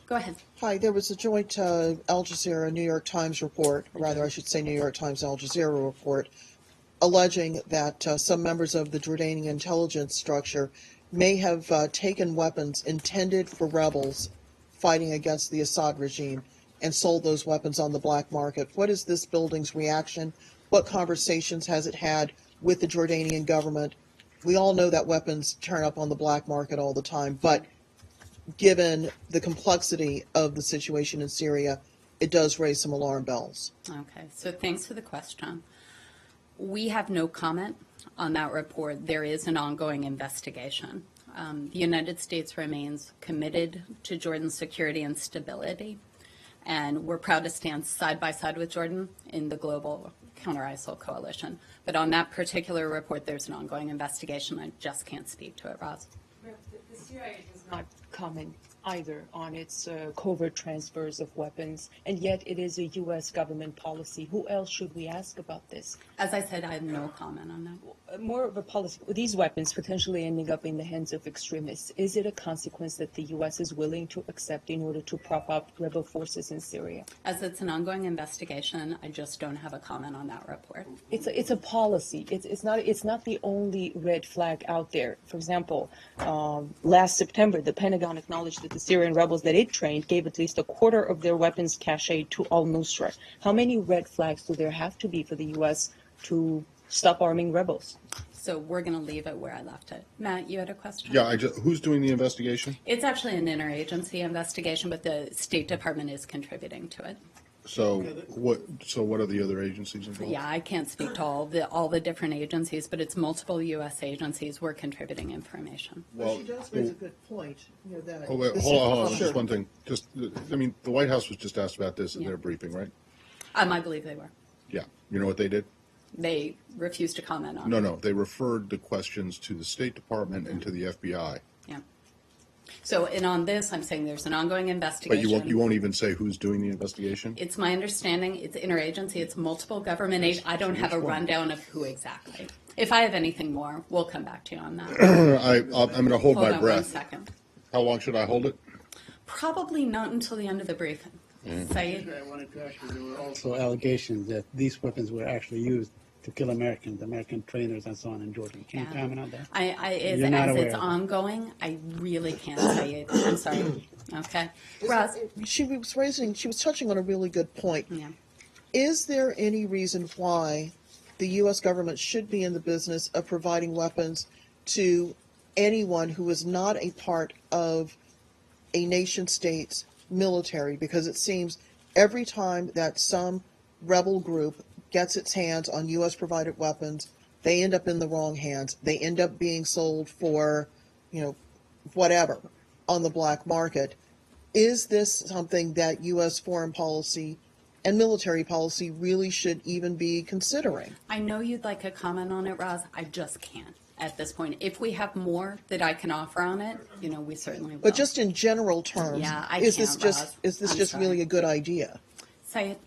Go ahead. Hi, there was a joint Al Jazeera New York Times report, or rather I should say New York Times Al Jazeera report, alleging that some members of the Jordanian intelligence structure may have taken weapons intended for rebels fighting against the Assad regime and sold those weapons on the black market. What is this building's reaction? What conversations has it had with the Jordanian government? We all know that weapons turn up on the black market all the time, but given the complexity of the situation in Syria, it does raise some alarm bells. Okay, so thanks for the question. We have no comment on that report. There is an ongoing investigation. The United States remains committed to Jordan's security and stability, and we're proud to stand side by side with Jordan in the global counter-ISIL coalition. But on that particular report, there's an ongoing investigation. I just can't speak to it, Roz. The CIA does not comment either on its covert transfers of weapons, and yet it is a U.S. government policy. Who else should we ask about this? As I said, I have no comment on that. More of a policy. These weapons potentially ending up in the hands of extremists. Is it a consequence that the U.S. is willing to accept in order to prop up rebel forces in Syria? As it's an ongoing investigation, I just don't have a comment on that report. It's a policy. It's not the only red flag out there. For example, last September, the Pentagon acknowledged that the Syrian rebels that it trained gave at least a quarter of their weapons cache to al-Nusra. How many red flags do there have to be for the U.S. to stop arming rebels? So we're going to leave it where I left it. Matt, you had a question? Yeah, who's doing the investigation? It's actually an interagency investigation, but the State Department is contributing to it. So what are the other agencies involved? Yeah, I can't speak to all the different agencies, but it's multiple U.S. agencies. We're contributing information. Well, she does raise a good point. You know, that hold on, just one thing. The White House was just asked about this in their briefing, right? I believe they were. Yeah. You know what they did? They refused to comment on it. No, they referred the questions to the State Department and to the FBI. Yeah. So, and on this, I'm saying there's an ongoing investigation. But you won't even say who's doing the investigation? It's my understanding it's interagency, it's multiple government agencies. I don't have a rundown of who exactly. If I have anything more, we'll come back to you on that. I'm going to hold my on breath. 1 second. How long should I hold it? Probably not until the end of the briefing. Saeed? I wanted to ask you, there were also allegations that these weapons were actually used to kill Americans, American trainers and so on in Jordan. Can you comment on that? As it's ongoing, I really can't say it. I'm sorry. Okay. Roz? She was touching on a really good point. Yeah. Is there any reason why the U.S. government should be in the business of providing weapons to anyone who is not a part of a nation state's military? Because it seems every time that some rebel group gets its hands on U.S. provided weapons, they end up in the wrong hands. They end up being sold for, whatever on the black market. Is this something that U.S. foreign policy and military policy really should even be considering? I know you'd like a comment on it, Roz. I just can't at this point. If we have more that I can offer on it, we certainly will. But just in general terms, yeah, is this just really a good idea? Say it.